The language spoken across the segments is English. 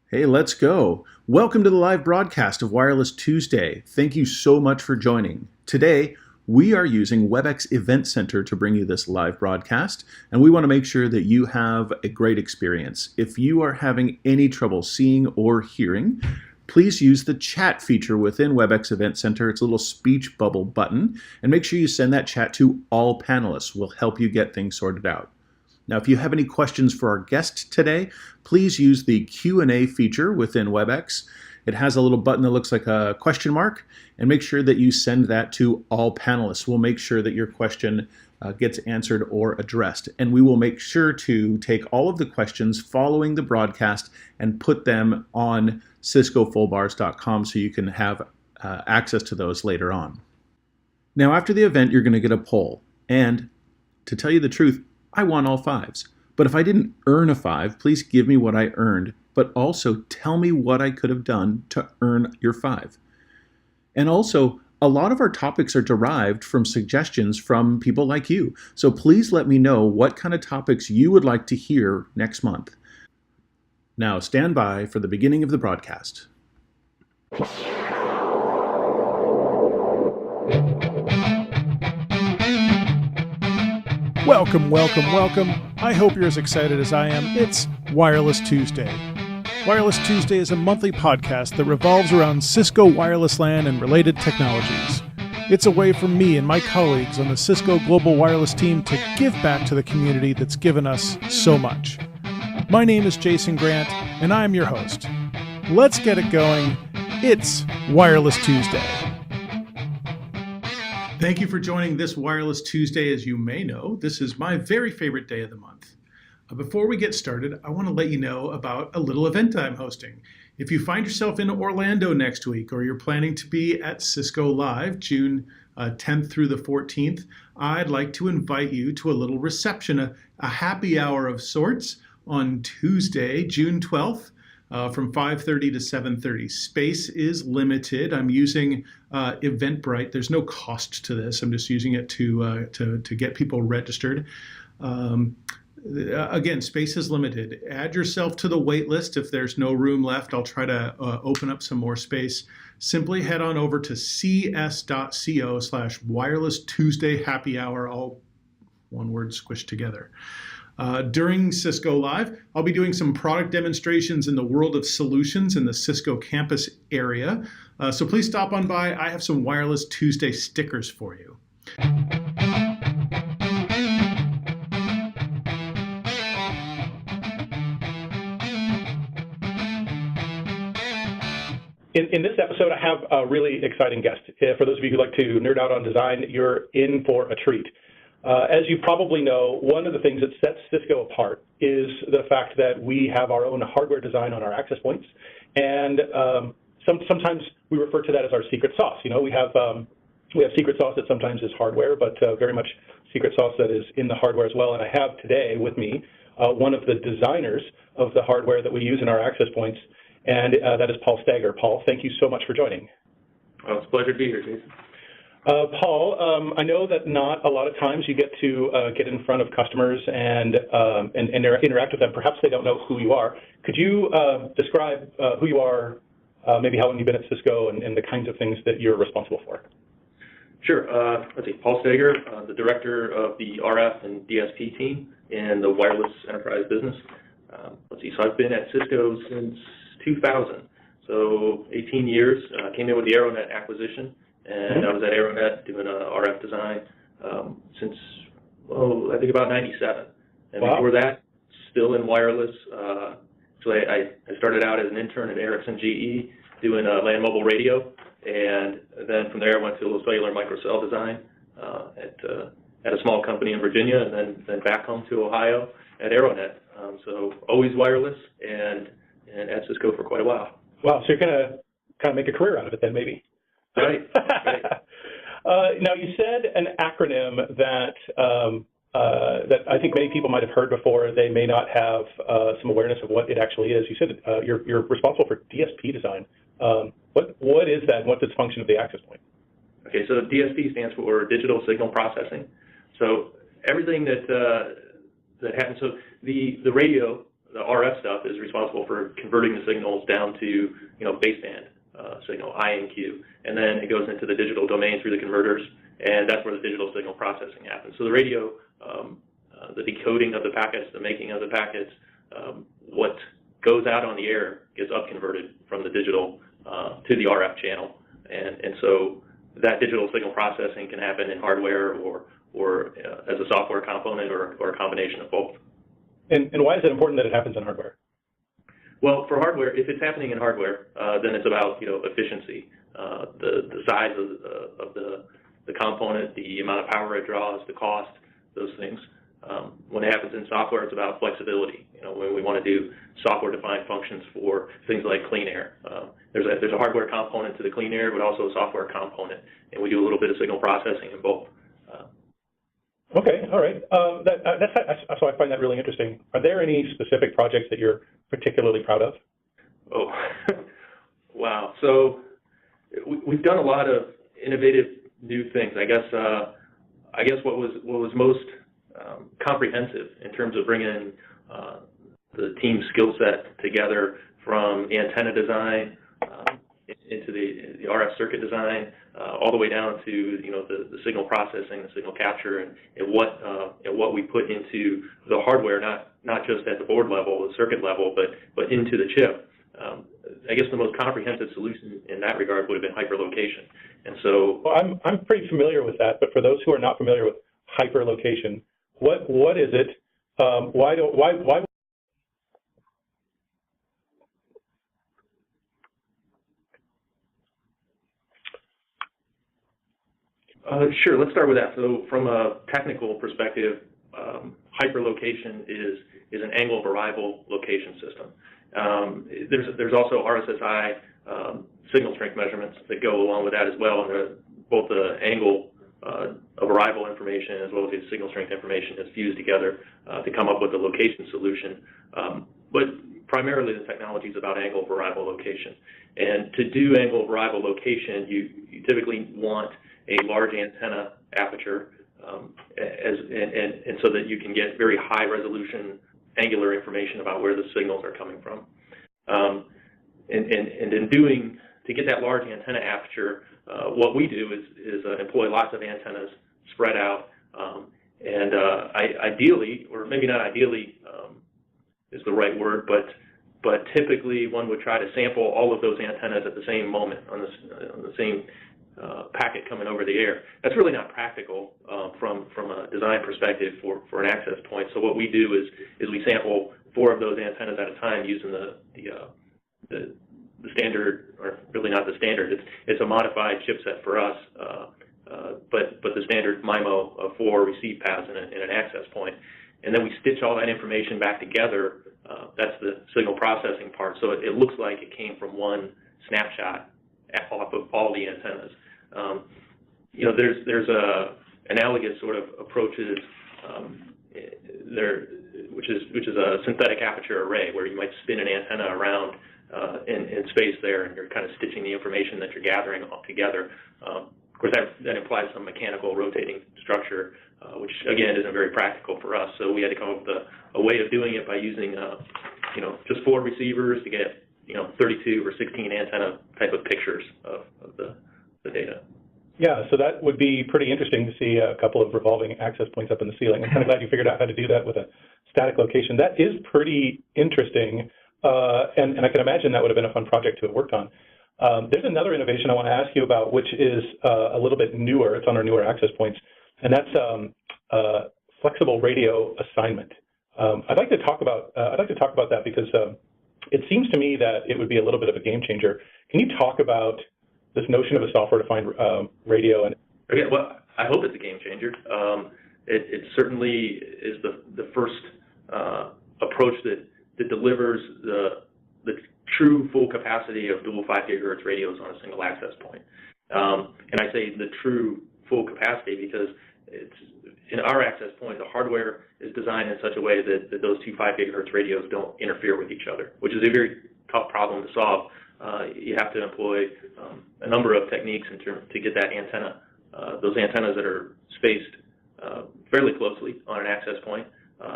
Hey, let's go. Welcome to the live broadcast of Wireless Tuesday. Thank you so much for joining. Today, we are using WebEx Event Center to bring you this live broadcast, and we want to make sure that you have a great experience. If you are having any trouble seeing or hearing, please use the chat feature within WebEx Event Center. It's a little speech bubble button, and make sure you send that chat to all panelists. We'll help you get things sorted out. Now, if you have any questions for our guest today, please use the Q&A feature within WebEx. It has a little button that looks like a question mark, and make sure that you send that to all panelists. We'll make sure that your question gets answered or addressed, and we will make sure to take all of the questions following the broadcast and put them on ciscofullbars.com so you can have access to those later on. Now, after the event, you're going to get a poll, and to tell you the truth, I won all fives. But if I didn't earn a 5, please give me what I earned, but also tell me what I could have done to earn your 5. And also, a lot of our topics are derived from suggestions from people like you. So please let me know what kind of topics you would like to hear next month. Now stand by for the beginning of the broadcast. Welcome, welcome, welcome. I hope you're as excited as I am. It's Wireless Tuesday. Wireless Tuesday is a monthly podcast that revolves around Cisco wireless LAN and related technologies. It's a way for me and my colleagues on the Cisco Global Wireless team to give back to the community that's given us so much. My name is Jason Grant, and I'm your host. Let's get it going. It's Wireless Tuesday. Thank you for joining this Wireless Tuesday. As you may know, this is my very favorite day of the month. Before we get started, I want to let you know about a little event I'm hosting. If you find yourself in Orlando next week, or you're planning to be at Cisco Live, June 10th through the 14th, I'd like to invite you to a little reception, a happy hour of sorts on Tuesday, June 12th. From 5:30 to 7:30. Space is limited. I'm using Eventbrite. There's no cost to this. I'm just using it to get people registered. Again, space is limited. Add yourself to the wait list. If there's no room left, I'll try to open up some more space. Simply head on over to cs.co/wireless Tuesday happy hour, all one word squished together. During Cisco Live, I'll be doing some product demonstrations in the world of solutions in the Cisco campus area. So please stop on by. I have some Wireless Tuesday stickers for you. In this episode, I have a really exciting guest. For those of you who like to nerd out on design, you're in for a treat. As you probably know, one of the things that sets Cisco apart is the fact that we have our own hardware design on our access points, and sometimes we refer to that as our secret sauce. You know, we have secret sauce that sometimes is hardware, but very much secret sauce that is in the hardware as well. And I have today with me one of the designers of the hardware that we use in our access points, and that is Paul Stager. Paul, thank you so much for joining. Well, it's a pleasure to be here, Jason. Paul, I know that not a lot of times you get to get in front of customers and interact with them. Perhaps they don't know who you are. Could you describe who you are, maybe how long you've been at Cisco, and the kinds of things that you're responsible for? Sure. Let's see. Paul Stager, the director of the RF and DSP team in the wireless enterprise business. Let's see. So I've been at Cisco since 2000, so 18 years. Came in with the Aeronet acquisition. And I was at Aeronet doing RF design since, I think about 97. And wow. Before that, still in wireless. So I started out as an intern at Ericsson GE doing land mobile radio. And then from there, I went to a little cellular microcell design at a small company in Virginia, and then back home to Ohio at Aeronet. So always wireless and at Cisco for quite a while. Wow, so you're going to kind of make a career out of it then, maybe. Right. Now, you said an acronym that I think many people might have heard before. They may not have some awareness of what it actually is. You said you're responsible for DSP design. What is that? What's its function of the access point? Okay, so DSP stands for digital signal processing. So everything that happens. So the radio the RF stuff is responsible for converting the signals down to, baseband signal, I and Q, and then it goes into the digital domain through the converters, and that's where the digital signal processing happens. So the radio, the decoding of the packets, the making of the packets, what goes out on the air gets up-converted from the digital to the RF channel, and so that digital signal processing can happen in hardware or as a software component or a combination of both. And why is it important that it happens in hardware? Well, for hardware, if it's happening in hardware, then it's about efficiency, the size of the component, the amount of power it draws, the cost, those things. When it happens in software, it's about flexibility. When we want to do software-defined functions for things like clean air, there's a hardware component to the clean air, but also a software component, and we do a little bit of signal processing in both. Okay, all right. So I find that really interesting. Are there any specific projects that you're particularly proud of? Oh, wow. So we've done a lot of innovative new things. I guess what was most comprehensive in terms of bringing the team's skill set together, from the antenna design into the RF circuit design, all the way down to the signal processing, the signal capture, and what we put into the hardware, not just at the board level, the circuit level, but into the chip. I guess the most comprehensive solution in that regard would have been hyperlocation. And so, well, I'm pretty familiar with that, but for those who are not familiar with hyperlocation, what is it? Why? Sure, let's start with that. So from a technical perspective, hyperlocation is an angle of arrival location system. There's also RSSI signal strength measurements that go along with that as well, and both the angle of arrival information as well as the signal strength information is fused together to come up with a location solution. But primarily the technology is about angle of arrival location. And to do angle of arrival location, you typically want a large antenna aperture, and so that you can get very high resolution angular information about where the signals are coming from. To get that large antenna aperture, what we do is employ lots of antennas spread out, and ideally, or maybe not ideally is the right word, but typically one would try to sample all of those antennas at the same moment on the same packet coming over the air. That's really not practical from a design perspective for an access point. So what we do is we sample 4 of those antennas at a time using the standard, or really not the standard. It's a modified chipset for us, but the standard MIMO of 4 receive paths in an access point, and then we stitch all that information back together. That's the signal processing part. So it looks like it came from one snapshot off of all the antennas. There's analogous sort of approaches which is a synthetic aperture array, where you might spin an antenna around in space there, and you're kind of stitching the information that you're gathering all together. Of course, that implies some mechanical rotating structure, which again isn't very practical for us. So we had to come up with a way of doing it by using just 4 receivers to get 32 or 16 antenna type of pictures of the data. Yeah, so that would be pretty interesting to see a couple of revolving access points up in the ceiling. I'm kind of glad you figured out how to do that with a static location. That is pretty interesting, and I can imagine that would have been a fun project to have worked on. There's another innovation I want to ask you about, which is a little bit newer. It's on our newer access points, and that's flexible radio assignment. I'd like to talk about that because it seems to me that it would be a little bit of a game changer. Can you talk about this notion of a software-defined radio? And well, I hope it's a game changer. It certainly is the first approach that delivers the true full capacity of dual 5 gigahertz radios on a single access point. And I say the true full capacity because in our access point, the hardware is designed in such a way that those 2 5 gigahertz radios don't interfere with each other, which is a very tough problem to solve. You have to employ a number of techniques to get that antenna, those antennas that are spaced fairly closely on an access point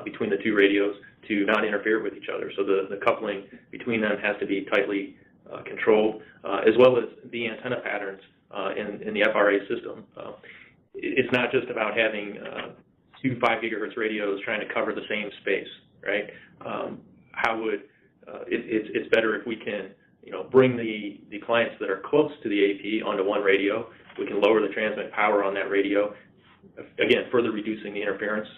between the 2 radios, to not interfere with each other. So the coupling between them has to be tightly controlled, as well as the antenna patterns in the FRA system. It's not just about having two 5 gigahertz radios trying to cover the same space, right? It's better if we can, bring the clients that are close to the AP onto one radio. We can lower the transmit power on that radio, again, further reducing the interference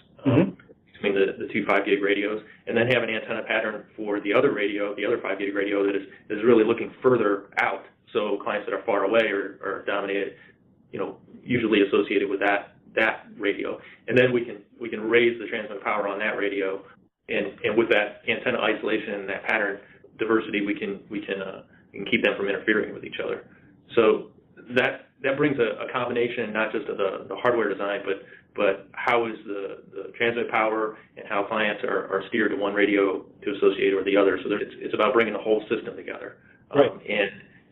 between the two 5 gig radios, and then have an antenna pattern for the other radio, the other 5 gig radio that is really looking further out. So clients that are far away are dominated, usually associated with that radio, and then we can raise the transmit power on that radio, and with that antenna isolation and that pattern diversity, we can keep them from interfering with each other. So that brings a combination not just of the hardware design, but how is the transmit power and how clients are steered to one radio to associate with the other. So it's about bringing the whole system together, right.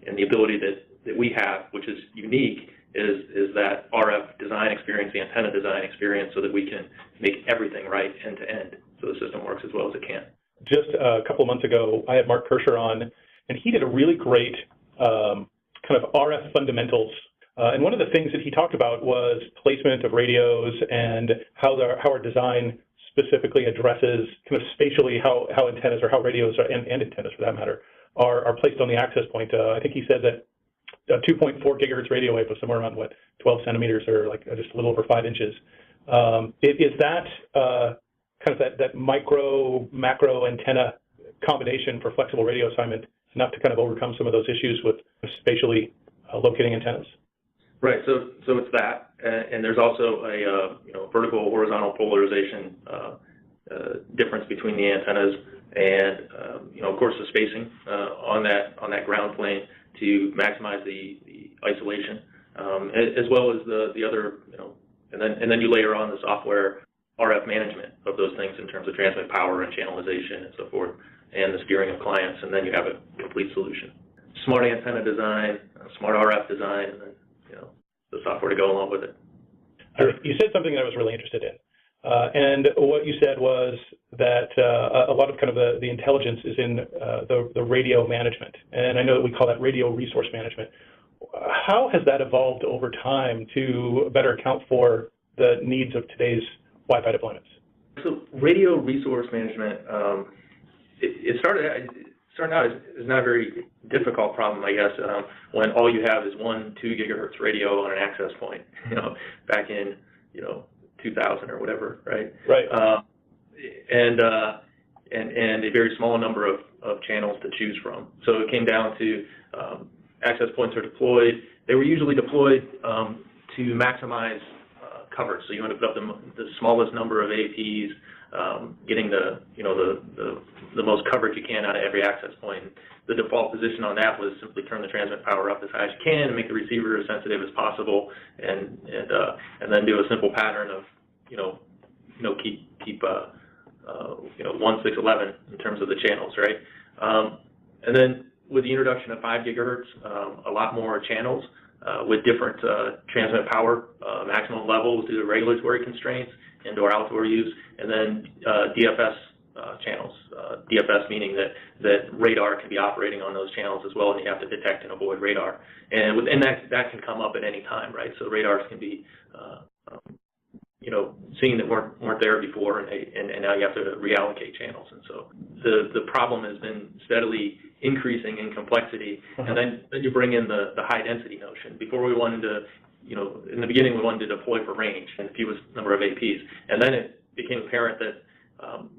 And the ability that we have, which is unique, is that RF design experience, the antenna design experience, so that we can make everything right end to end, so the system works as well as it can. Just a couple of months ago, I had Mark Kirscher on, and he did a really great kind of RF fundamentals. And one of the things that he talked about was placement of radios and how our design specifically addresses kind of spatially how antennas or how radios and antennas for that matter are placed on the access point. I think he said that a 2.4 gigahertz radio wave was somewhere around 12 centimeters or like just a little over 5 inches. Is that kind of that macro antenna combination for flexible radio assignment enough to kind of overcome some of those issues with spatially locating antennas? Right. So it's that, and there's also a vertical horizontal polarization difference between the antennas, and of course the spacing on that ground plane to maximize the isolation, as well as the other and then you layer on the software RF management of those things in terms of transmit power and channelization and so forth, and the steering of clients, and then you have a complete solution. Smart antenna design, smart RF design, and then the software to go along with it. You said something that I was really interested in, and what you said was that a lot of kind of the intelligence is in the radio management, and I know that we call that radio resource management. How has that evolved over time to better account for the needs of today's Wi-Fi deployments? So radio resource management, it started out as not a very difficult problem, I guess, when all you have is one 2 gigahertz radio on an access point, back in 2000 or whatever, right? Right. And a very small number of channels to choose from. So it came down to access points are deployed. They were usually deployed to maximize coverage. So you ended up the smallest number of APs, getting the most coverage you can out of every access point. The default position on that was simply turn the transmit power up as high as you can and make the receiver as sensitive as possible, and then do a simple pattern of keep 1, 6, 11 in terms of the channels, right? And then with the introduction of 5 gigahertz, a lot more channels with different transmit power maximum levels due to regulatory constraints, indoor outdoor use, and then DFS channels. DFS meaning that radar can be operating on those channels as well, and you have to detect and avoid radar. And that can come up at any time, right? So radars can be seeing that weren't there before, and now you have to reallocate channels. And so the problem has been steadily increasing in complexity, and then you bring in the high density notion. Before we wanted to, in the beginning we wanted to deploy for range and the fewest number of APs, and then it became apparent that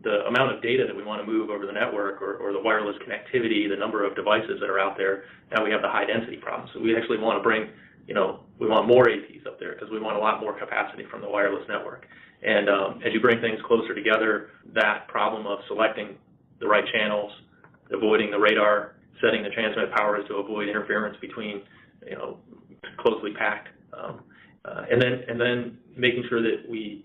the amount of data that we want to move over the network or the wireless connectivity, the number of devices that are out there, now we have the high density problem. So we actually want to bring, we want more APs up there because we want a lot more capacity from the wireless network. And as you bring things closer together, that problem of selecting the right channels, avoiding the radar, setting the transmit powers to avoid interference between, closely packed, and then making sure that we,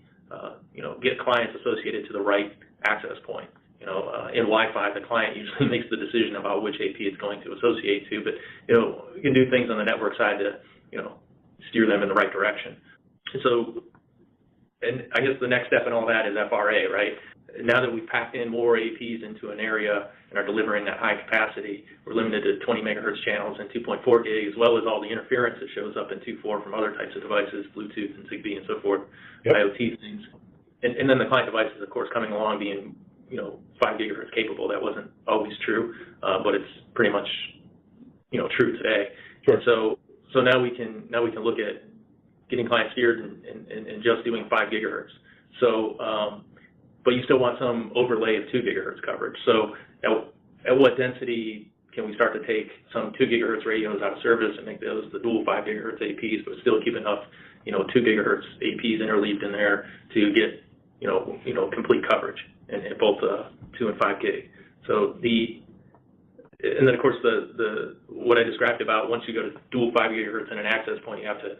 get clients associated to the right access point. In Wi-Fi, the client usually makes the decision about which AP it's going to associate to, but you can do things on the network side to steer them in the right direction. So, and I guess the next step in all that is FRA, right? now that we've packed in more APs into an area and are delivering that high capacity, we're limited to 20 megahertz channels and 2.4 gig, as well as all the interference that shows up in 2.4 from other types of devices, Bluetooth and Zigbee and so forth, IoT things. And then the client devices, of course, coming along being, 5 gigahertz capable. That wasn't always true, but it's pretty much, true today. Sure. And so now we can look at getting clients steered and just doing 5 gigahertz. So, but you still want some overlay of 2 gigahertz coverage. So at what density can we start to take some 2 gigahertz radios out of service and make those the dual 5 gigahertz APs, but still keep enough, 2 gigahertz APs interleaved in there to get, complete coverage in both 2 and 5 gig. So and then of course what I described about once you go to dual 5 gigahertz and an access point, you have to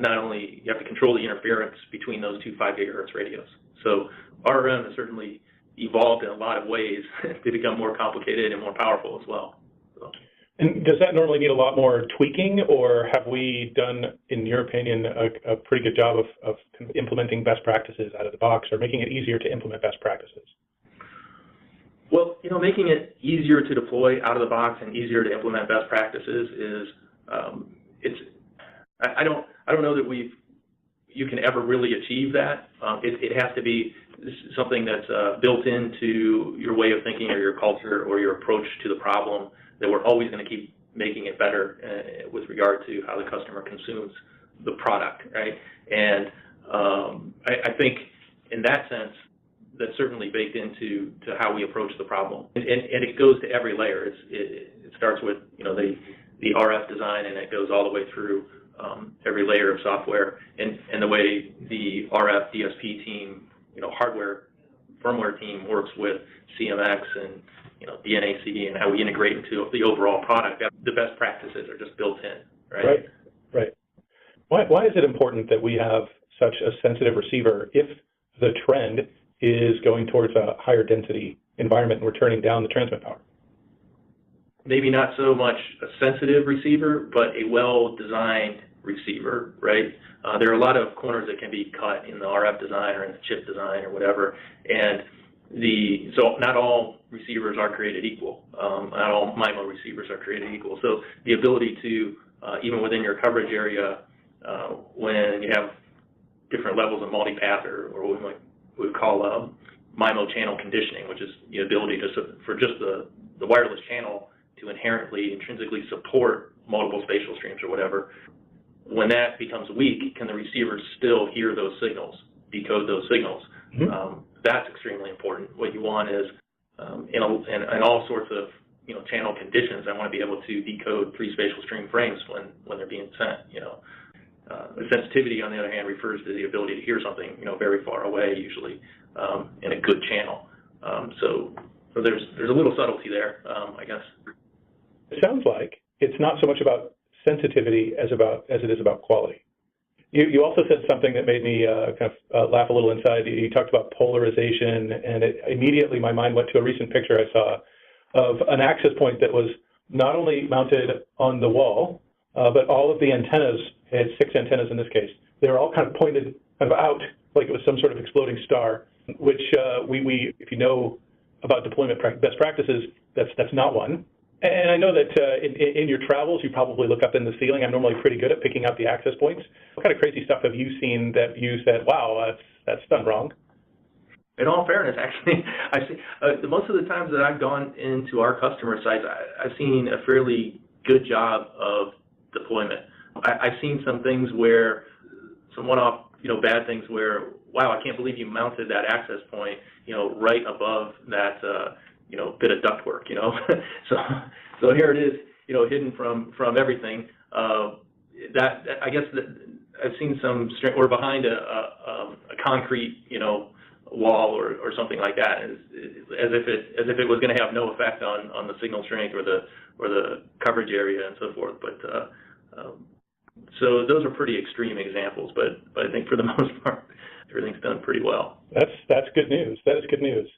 not only you have to control the interference between those two 5 gigahertz radios. So RRM has certainly evolved in a lot of ways to become more complicated and more powerful as well. So. And does that normally need a lot more tweaking, or have we done, in your opinion, a pretty good job of implementing best practices out of the box, or making it easier to implement best practices? Well, making it easier to deploy out of the box and easier to implement best practices is, I don't know that you can ever really achieve that. It has to be something that's built into your way of thinking or your culture or your approach to the problem, that we're always going to keep making it better with regard to how the customer consumes the product, right? And I think in that sense, that's certainly baked into how we approach the problem. And it goes to every layer. It starts with, the RF design, and it goes all the way through every layer of software, and the way the RF DSP team, hardware, firmware team works with CMX and, the NAC, and how we integrate into the overall product. The best practices are just built in, right? Right. Why is it important that we have such a sensitive receiver if the trend is going towards a higher density environment and we're turning down the transmit power? Maybe not so much a sensitive receiver, but a well-designed receiver, right? There are a lot of corners that can be cut in the RF design or in the chip design or whatever, and so not all receivers are created equal. Not all MIMO receivers are created equal. So the ability to, even within your coverage area, when you have different levels of multipath, or what we would call MIMO channel conditioning, which is the ability for just the wireless channel to intrinsically support multiple spatial streams or whatever. When that becomes weak, can the receiver still hear those signals, decode those signals? Mm-hmm. That's extremely important. What you want is, in all sorts of channel conditions, I want to be able to decode 3 spatial stream frames when they're being sent. The sensitivity, on the other hand, refers to the ability to hear something very far away, usually in a good channel. So there's a little subtlety there, I guess. It sounds like it's not so much about sensitivity as it is about quality. You also said something that made me laugh a little inside. You talked about polarization, and immediately my mind went to a recent picture I saw of an access point that was not only mounted on the wall, but all of the antennas, it had 6 antennas in this case, they were all kind of pointed out like it was some sort of exploding star, which if you know about deployment best practices, that's not one. And I know that in your travels, you probably look up in the ceiling. I'm normally pretty good at picking out the access points. What kind of crazy stuff have you seen that you said, wow, that's done wrong? In all fairness, actually, I see most of the times that I've gone into our customer sites, I've seen a fairly good job of deployment. I've seen some things where, some one-off, bad things where, wow, I can't believe you mounted that access point, right above that, bit of ductwork, So here it is, hidden from everything. That I guess that I've seen some strength, or behind a concrete, wall or something like that, as if it was going to have no effect on the signal strength or the coverage area and so forth. But so those are pretty extreme examples. But I think for the most part, everything's done pretty well. That's good news. That is good news.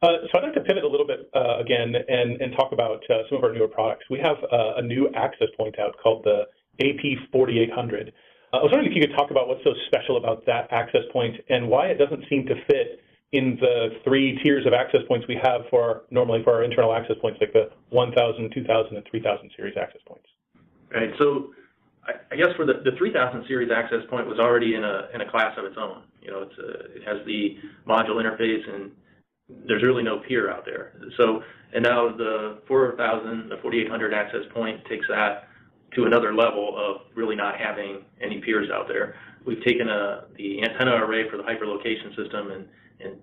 So I'd like to pivot a little bit again and talk about some of our newer products. We have a new access point out called the AP 4800. I was wondering if you could talk about what's so special about that access point and why it doesn't seem to fit in the 3 tiers of access points we have normally for our internal access points, like the 1000, 2000, and 3000 series access points. Right. So I guess for the 3000 series access point was already in a class of its own. You know, it has the module interface, and there's really no peer out there. So, and now the 4000, the 4800 access point takes that to another level of really not having any peers out there. We've taken the antenna array for the hyperlocation system and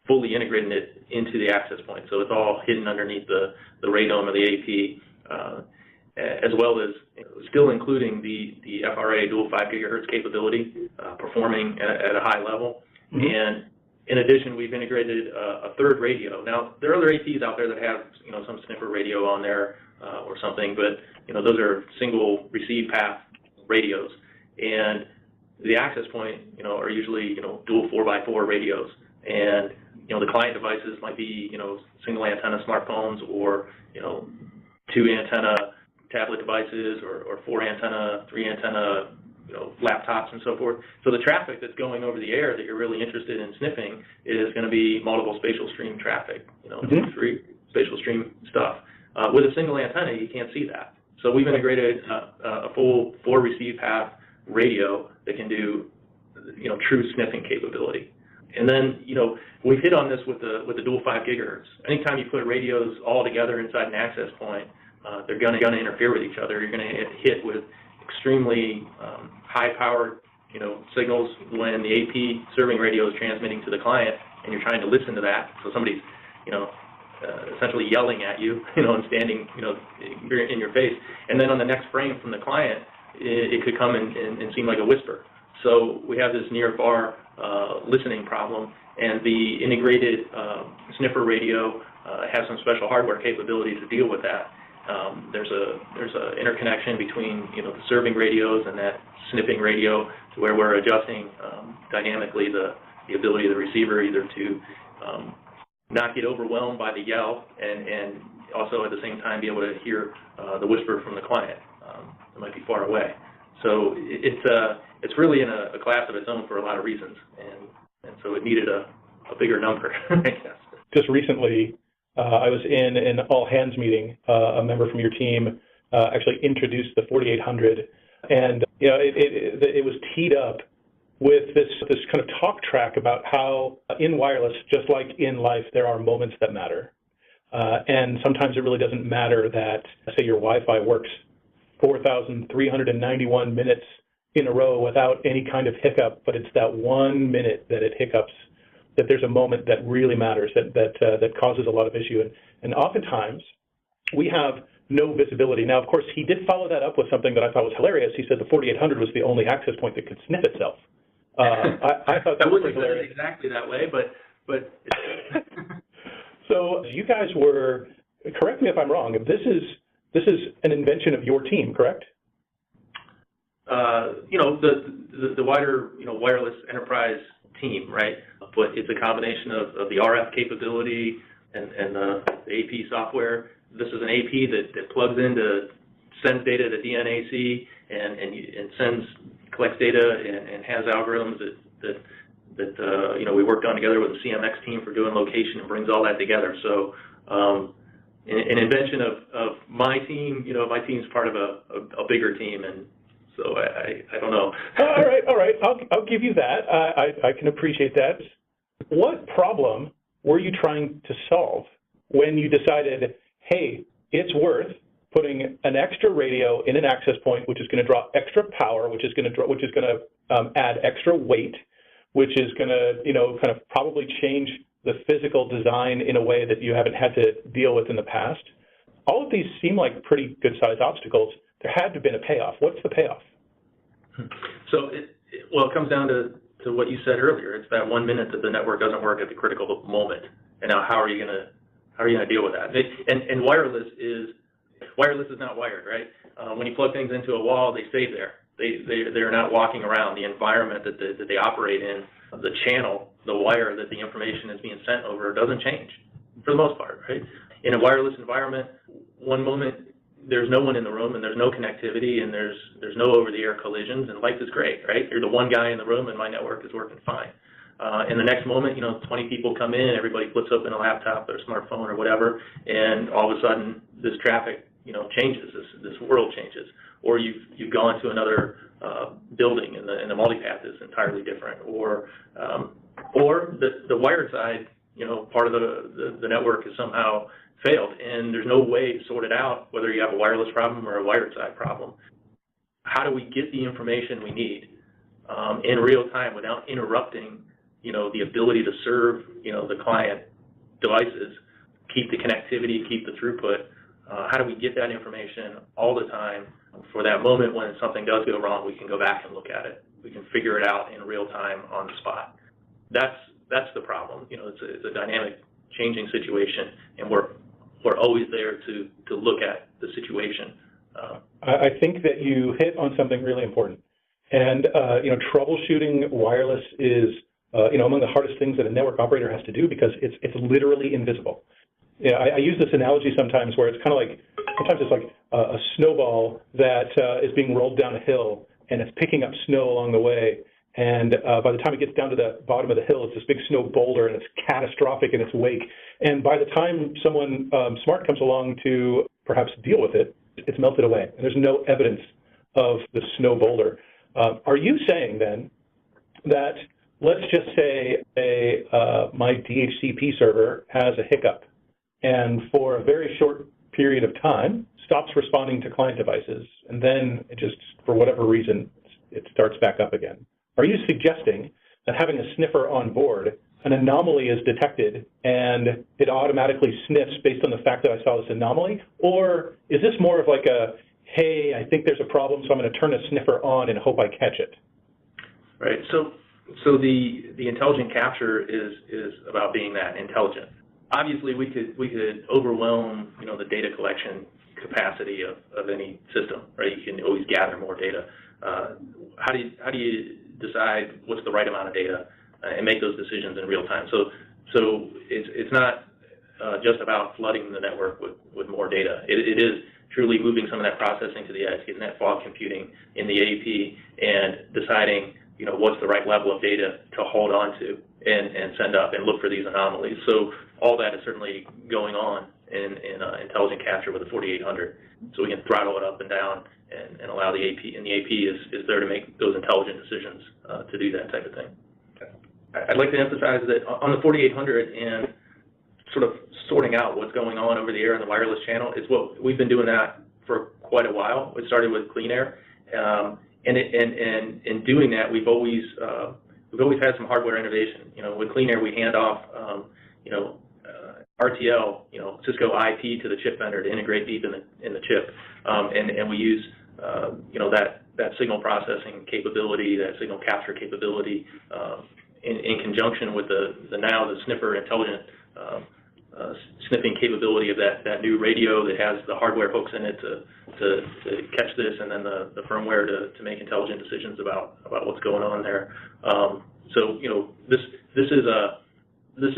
fully integrated it into the access point. So it's all hidden underneath the radome of the AP, as well as still including the FRA dual 5 gigahertz capability, performing at a high level. Mm-hmm. And in addition, we've integrated a third radio. Now, there are other APs out there that have, some sniffer radio on there or something, but, those are single receive path radios. And the access point, are usually, dual 4x4 radios. And, the client devices might be, single antenna smartphones or, 2 antenna tablet devices or 4 antenna, 3 antenna, laptops and so forth. So the traffic that's going over the air that you're really interested in sniffing is going to be multiple spatial stream traffic, mm-hmm. 3 spatial stream stuff. With a single antenna, you can't see that. So we've integrated a full 4 receive path radio that can do, true sniffing capability. And then, we've hit on this with the dual 5 gigahertz. Anytime you put radios all together inside an access point, they're going to interfere with each other. You're going to get hit with extremely high-powered, signals when the AP serving radio is transmitting to the client, and you're trying to listen to that. So somebody's, essentially yelling at you, and standing, in your face. And then on the next frame from the client, it could come and seem like a whisper. So we have this near-far listening problem, and the integrated sniffer radio has some special hardware capabilities to deal with that. There's a interconnection between the serving radios and that sniffing radio, to where we're adjusting dynamically the ability of the receiver either to not get overwhelmed by the yell and also at the same time be able to hear the whisper from the client that might be far away. So it's really in a class of its own for a lot of reasons, and so it needed a bigger number, I guess. Just recently, I was in an all-hands meeting. A member from your team actually introduced the 4800, and it was teed up with this kind of talk track about how in wireless, just like in life, there are moments that matter. And sometimes it really doesn't matter that, say, your Wi-Fi works 4,391 minutes in a row without any kind of hiccup, but it's that 1 minute that it hiccups, that there's a moment that really matters, that causes a lot of issue. And oftentimes, we have no visibility. Now, of course, he did follow that up with something that I thought was hilarious. He said the 4800 was the only access point that could sniff itself. I thought that was hilarious. Exactly that way, but So you guys were, correct me if I'm wrong, this is an invention of your team, correct? The wider, wireless enterprise team, right? But it's a combination of the RF capability and the AP software. This is an AP that plugs into, sends data to DNAC and collects data and has algorithms that we worked on together with the CMX team for doing location and brings all that together. So an invention of my team, my team's part of a bigger team, and so I don't know. All right. I'll give you that. I can appreciate that. What problem were you trying to solve when you decided, hey, it's worth putting an extra radio in an access point, which is going to draw extra power, which is going to add extra weight, which is going to kind of probably change the physical design in a way that you haven't had to deal with in the past? All of these seem like pretty good-sized obstacles. There had to have been a payoff. What's the payoff? So, it comes down to what you said earlier. It's that 1 minute that the network doesn't work at the critical moment. And now, how are you gonna deal with that? And wireless is not wired, right? When you plug things into a wall, they stay there. They're not walking around. The environment that they operate in, the channel, the wire that the information is being sent over doesn't change for the most part, right? In a wireless environment, one moment there's no one in the room and there's no connectivity and there's no over-the-air collisions and life is great, right? You're the one guy in the room and my network is working fine. In the next moment, 20 people come in, everybody flips open a laptop or a smartphone or whatever, and all of a sudden this traffic, changes, this world changes. Or you've gone to another building and the multipath is entirely different. Or the wired side, part of the network has somehow failed, and there's no way to sort it out whether you have a wireless problem or a wired side problem. How do we get the information we need in real time without interrupting, the ability to serve, the client devices, keep the connectivity, keep the throughput? How do we get that information all the time? For that moment when something does go wrong, we can go back and look at it. We can figure it out in real time on the spot. That's the problem. It's a dynamic, changing situation, and we're always there to look at the situation. I think that you hit on something really important. And troubleshooting wireless is among the hardest things that a network operator has to do, because it's literally invisible. Yeah, I use this analogy sometimes where it's kind of like, sometimes it's like a snowball that is being rolled down a hill, and it's picking up snow along the way. And by the time it gets down to the bottom of the hill, it's this big snow boulder, and it's catastrophic in its wake. And by the time someone smart comes along to perhaps deal with it, it's melted away, and there's no evidence of the snow boulder. Are you saying then that, let's just say my DHCP server has a hiccup, and for a very short period of time stops responding to client devices, and then it just, for whatever reason, it starts back up again? Are you suggesting that having a sniffer on board, an anomaly is detected and it automatically sniffs based on the fact that I saw this anomaly? Or is this more of like a, hey, I think there's a problem, so I'm going to turn a sniffer on and hope I catch it? Right. So the intelligent capture is about being that intelligent. Obviously, we could overwhelm the data collection capacity of any system, right? You can always gather more data. How do you decide what's the right amount of data and make those decisions in real time? So it's not just about flooding the network with more data. It is truly moving some of that processing to the edge, getting that fog computing in the AP, and deciding what's the right level of data to hold on to and send up and look for these anomalies. So all that is certainly going on in intelligent capture with the 4800. So we can throttle it up and down and allow the AP, and the AP is there to make those intelligent decisions to do that type of thing. I'd like to emphasize that on the 4800 and sort of sorting out what's going on over the air in the wireless channel is what we've been doing that for quite a while. It started with Clean Air, and in doing that, we've always had some hardware innovation. With Clean Air, we hand off RTL, Cisco IP to the chip vendor to integrate deep in the chip, and we use that signal processing capability, that signal capture capability, in conjunction with the sniffer intelligent sniffing capability of that new radio that has the hardware hooks in it to catch this, and then the firmware to make intelligent decisions about what's going on there. So this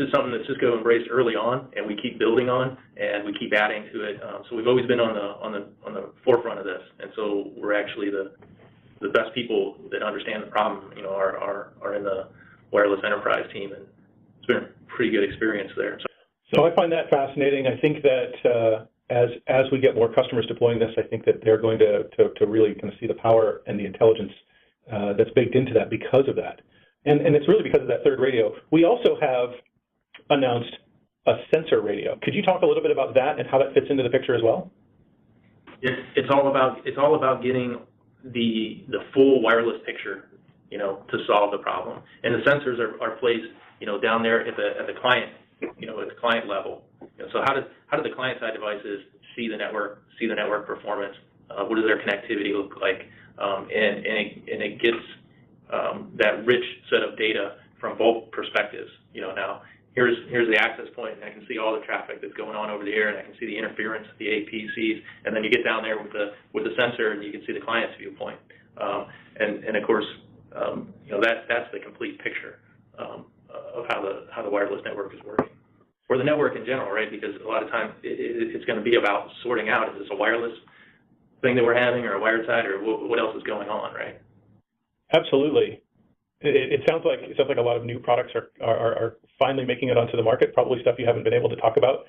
is something that Cisco embraced early on, and we keep building on, and we keep adding to it. So we've always been on the forefront of this, and so we're actually the best people that understand the problem. Are in the wireless enterprise team, and it's been a pretty good experience there. So I find that fascinating. I think that as we get more customers deploying this, I think that they're going to really kind of see the power and the intelligence that's baked into that because of that. And it's really because of that third radio. We also have announced a sensor radio. Could you talk a little bit about that and how that fits into the picture as well? It's all about getting the full wireless picture, to solve the problem. And the sensors are placed, down there at the client, at the client level. So how do the client side devices see the network performance? What does their connectivity look like? And it gets that rich set of data from both perspectives. Now here's the access point, and I can see all the traffic that's going on over the air, and I can see the interference the AP sees, and then you get down there with the sensor, and you can see the client's viewpoint. And of course, that's the complete picture of how the wireless network is working, or the network in general, right? Because a lot of times it's going to be about sorting out, is this a wireless thing that we're having, or a wired side, or what else is going on, right? Absolutely. it sounds like a lot of new products are finally making it onto the market. Probably stuff you haven't been able to talk about.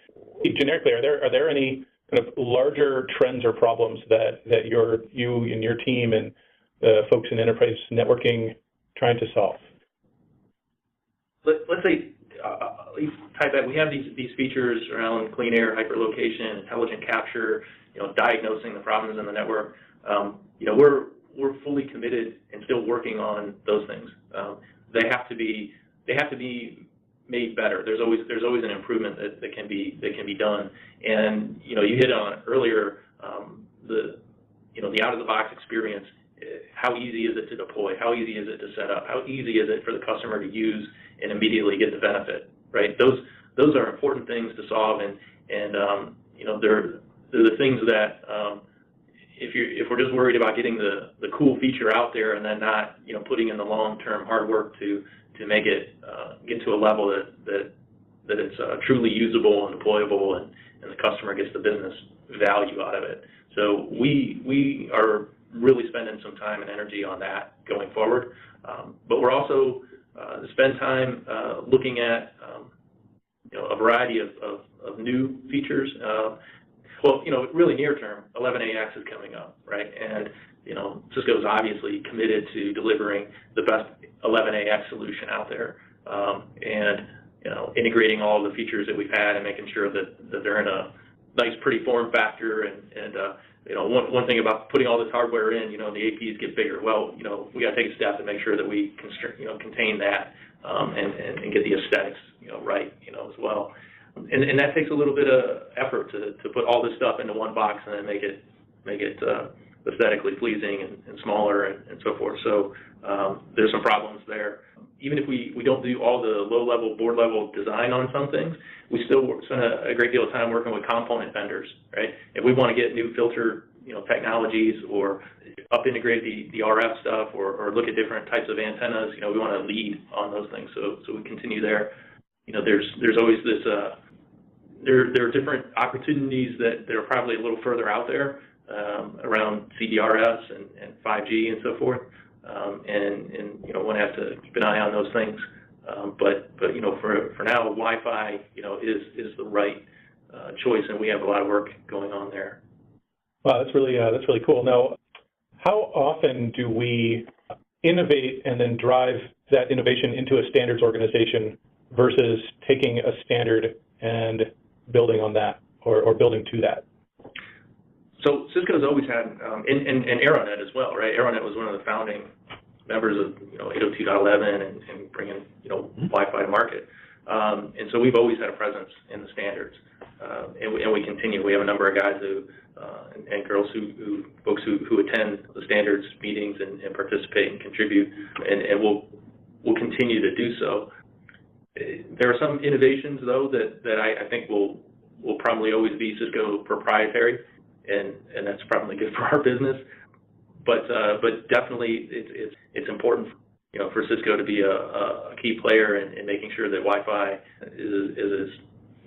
Generically, are there any kind of larger trends or problems that you and your team and folks in enterprise networking trying to solve? Let's say, type that we have these features around clean air, hyperlocation, intelligent capture, diagnosing the problems in the network. We're fully committed and still working on those things. They have to be made better. There's always an improvement that can be done. And you hit on it earlier, the out of the box experience. How easy is it to deploy? How easy is it to set up? How easy is it for the customer to use and immediately get the benefit? Right? Those are important things to solve, and they're the things that if we're just worried about getting the cool feature out there and then not putting in the long-term hard work to make it get to a level that it's truly usable and deployable, and the customer gets the business value out of it. So we are really spending some time and energy on that going forward, but we're also spend time looking at a variety of new features. Well, really near term, 11AX is coming up, right? And Cisco is obviously committed to delivering the best 11AX solution out there, and integrating all the features that we've had and making sure that they're in a nice, pretty form factor. And one thing about putting all this hardware in, the APs get bigger. Well, we got to take a step and make sure that we contain that and get the aesthetics right as well. And that takes a little bit of effort to put all this stuff into one box and then make it aesthetically pleasing and smaller and so forth. So there's some problems there. Even if we don't do all the low-level, board-level design on some things, we still spend a great deal of time working with component vendors, right? If we want to get new filter technologies or up-integrate the RF stuff or look at different types of antennas, we want to lead on those things. So we continue there. There's always this. There are different opportunities that are probably a little further out there around CDRS and 5G and so forth, and one has to keep an eye on those things. But for now, Wi-Fi is the right choice, and we have a lot of work going on there. Wow, that's really cool. Now, how often do we innovate and then drive that innovation into a standards organization versus taking a standard and building on that or building to that? So Cisco's always had, and Aeronet as well, right? Aeronet was one of the founding members of 802.11 and bringing Wi-Fi to market. And so we've always had a presence in the standards, and we continue. We have a number of guys and girls folks who attend the standards meetings and participate and contribute, and we'll continue to do so. There are some innovations, though, that I think will probably always be Cisco proprietary, and that's probably good for our business. But definitely it's important, for Cisco to be a key player in making sure that Wi-Fi is as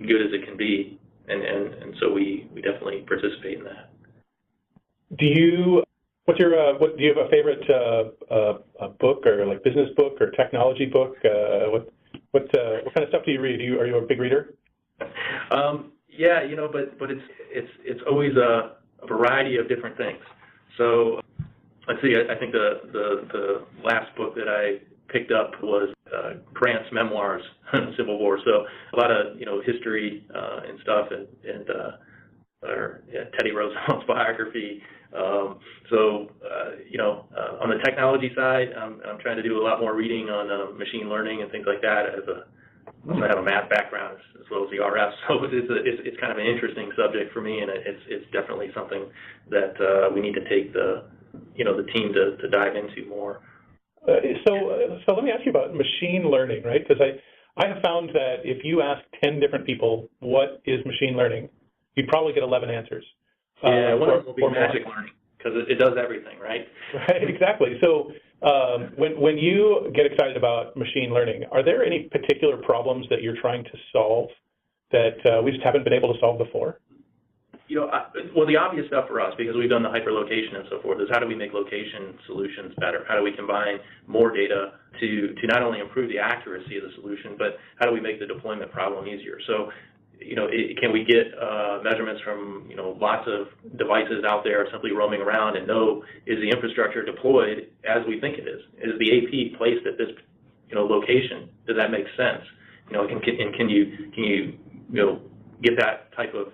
good as it can be, and so we definitely participate in that. Do you do you have a favorite book or like business book or technology book? What kind of stuff do you read? Are you a big reader? Yeah, but it's always a variety of different things. So let's see. I think the last book that I picked up was Grant's memoirs on the Civil War. So a lot of history and stuff, and Teddy Roosevelt's biography. On the technology side, I'm trying to do a lot more reading on machine learning and things like that. I have a math background as well as the RF, so it's kind of an interesting subject for me, and it's definitely something that we need to take the team to dive into more. So let me ask you about machine learning, right? Because I have found that if you ask 10 different people what is machine learning, you'd probably get 11 answers. Yeah, one of them will be magic learning, because it does everything, right? Right, exactly. So when you get excited about machine learning, are there any particular problems that you're trying to solve that we just haven't been able to solve before? Well, the obvious stuff for us, because we've done the hyperlocation and so forth, is how do we make location solutions better? How do we combine more data to not only improve the accuracy of the solution, but how do we make the deployment problem easier? So, can we get measurements from, lots of devices out there simply roaming around and know, is the infrastructure deployed as we think it is? Is the AP placed at this, location? Does that make sense? And can you get that type of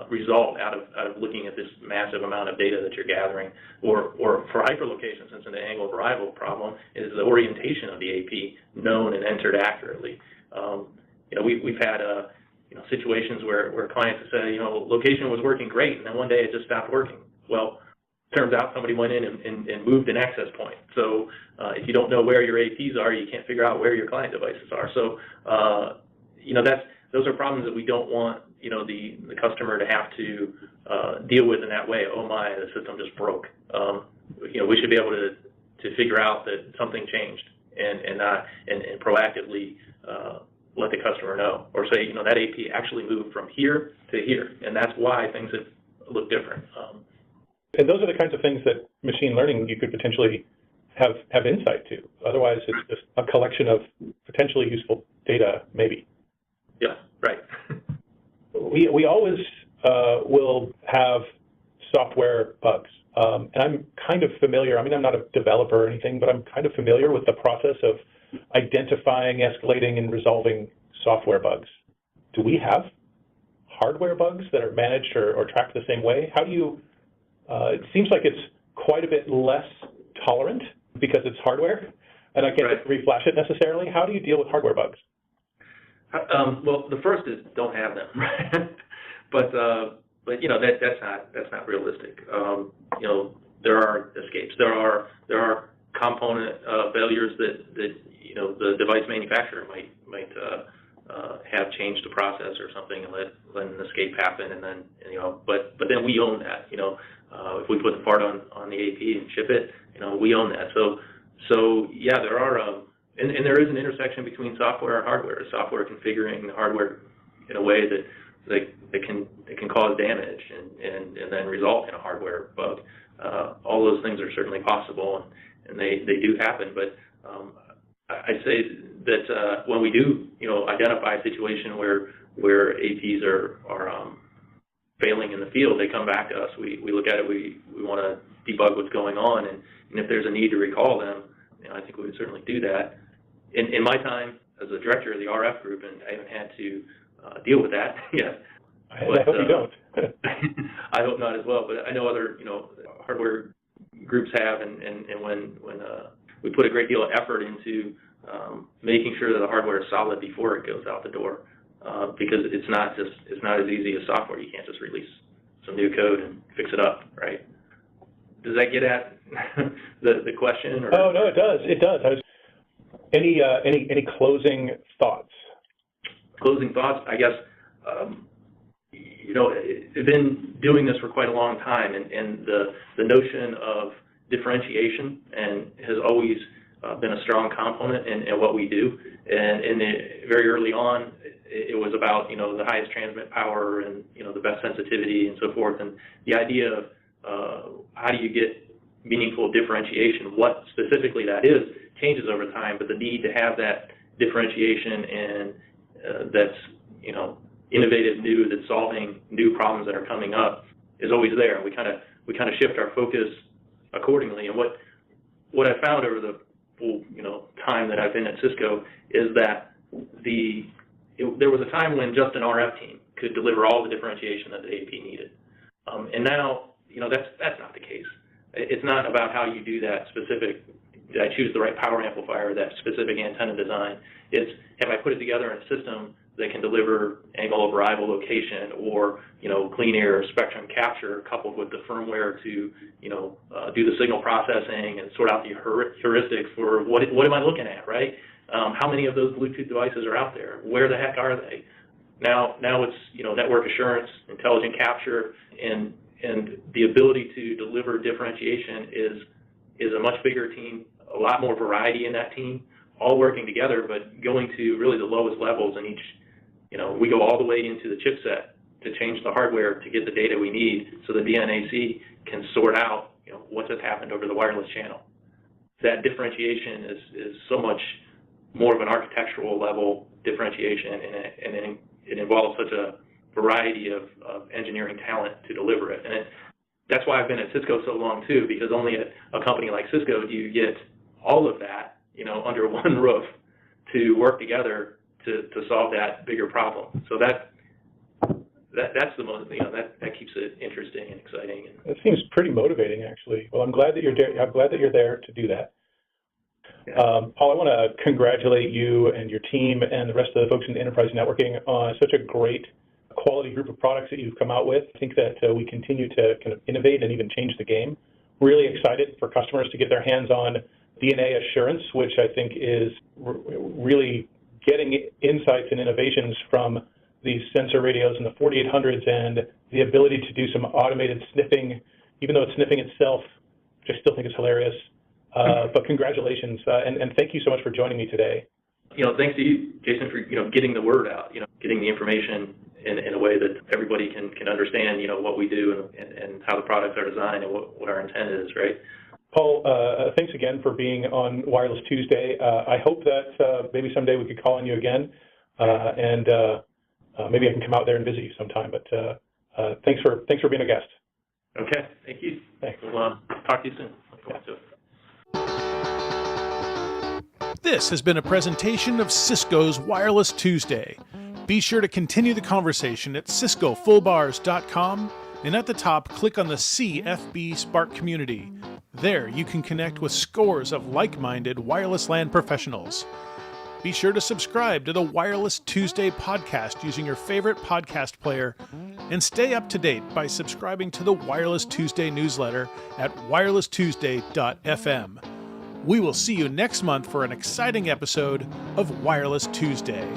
result out of looking at this massive amount of data that you're gathering, or for hyperlocation, since an angle of arrival problem is the orientation of the AP known and entered accurately. We've had situations where clients have said, location was working great, and then one day it just stopped working. Well, turns out somebody went in and moved an access point. So if you don't know where your APs are, you can't figure out where your client devices are. So those are problems that we don't want the customer to have to deal with in that way. Oh my, the system just broke. We should be able to figure out that something changed and proactively let the customer know, or say that AP actually moved from here to here, and that's why things have looked different. And those are the kinds of things that machine learning you could potentially have insight to. Otherwise, it's just a collection of potentially useful data, maybe. Yeah, right. We always will have software bugs. And I'm kind of familiar, I'm not a developer or anything, but I'm kind of familiar with the process of identifying, escalating, and resolving software bugs. Do we have hardware bugs that are managed or tracked the same way? How do you, it seems like it's quite a bit less tolerant because it's hardware, and I can't just reflash it necessarily. How do you deal with hardware bugs? Well, the first is don't have them, right? but that's not realistic. There are escapes. There are component failures that the device manufacturer might have changed the process or something and let an escape happen, and then but then we own that. If we put the part on the AP and ship it, we own that. So yeah, there are. And there is an intersection between software and hardware. Software configuring the hardware in a way that can cause damage and then result in a hardware bug. All those things are certainly possible, and they do happen. But I'd say that when we do identify a situation where APs are failing in the field, they come back to us. We look at it. We want to debug what's going on, and if there's a need to recall them, I think we would certainly do that. In my time as a director of the RF group, and I haven't had to deal with that yet. I hope you don't. I hope not as well, but I know other hardware groups have, and when we put a great deal of effort into making sure that the hardware is solid before it goes out the door, because it's not as easy as software. You can't just release some new code and fix it up, right? Does that get at the question? Or? Oh no, it does. It does. Any closing thoughts? Closing thoughts, I guess. I've been doing this for quite a long time, and the notion of differentiation has always been a strong component in what we do. And very early on, it was about the highest transmit power and the best sensitivity and so forth. And the idea of how do you get meaningful differentiation, what specifically that is, changes over time. But the need to have that differentiation and that's innovative, new, that's solving new problems that are coming up is always there. We kind of shift our focus accordingly. And what I found over the full time that I've been at Cisco is that there was a time when just an RF team could deliver all the differentiation that the AP needed, and now that's not the case. It's not about how you do that specific. Did I choose the right power amplifier, that specific antenna design? It's have I put it together in a system that can deliver angle of arrival location or clean air spectrum capture coupled with the firmware to do the signal processing and sort out the heuristics for what am I looking at, right? How many of those Bluetooth devices are out there? Where the heck are they? Now it's network assurance, intelligent capture, and the ability to deliver differentiation is a much bigger team, a lot more variety in that team, all working together, but going to really the lowest levels in each. We go all the way into the chipset to change the hardware to get the data we need so the DNAC can sort out, what just happened over the wireless channel. That differentiation is so much more of an architectural level differentiation, and it involves such a variety of engineering talent to deliver it. And that's why I've been at Cisco so long too, because only at a company like Cisco do you get all of that, under one roof to work together to solve that bigger problem. So that's the most, that keeps it interesting and exciting. It seems pretty motivating, actually. Well, I'm glad that you're there to do that. Yeah. Paul, I want to congratulate you and your team and the rest of the folks in enterprise networking on such a great quality group of products that you've come out with. I think that we continue to kind of innovate and even change the game. Really excited for customers to get their hands on DNA assurance, which I think is really getting insights and innovations from these sensor radios in the 4800s and the ability to do some automated sniffing, even though it's sniffing itself, which I still think is hilarious. But congratulations, and thank you so much for joining me today. Thanks to you, Jason, for getting the word out, getting the information in a way that everybody can understand, what we do and how the products are designed and what our intent is, right? Paul, thanks again for being on Wireless Tuesday. I hope that maybe someday we could call on you again, and maybe I can come out there and visit you sometime. But thanks for being a guest. Okay, thank you. Thanks. We'll talk to you soon. Look forward to it. This has been a presentation of Cisco's Wireless Tuesday. Be sure to continue the conversation at ciscofullbars.com, and at the top, click on the CFB Spark Community. There, you can connect with scores of like-minded wireless LAN professionals. Be sure to subscribe to the Wireless Tuesday podcast using your favorite podcast player, and stay up to date by subscribing to the Wireless Tuesday newsletter at wirelesstuesday.fm. We will see you next month for an exciting episode of Wireless Tuesday.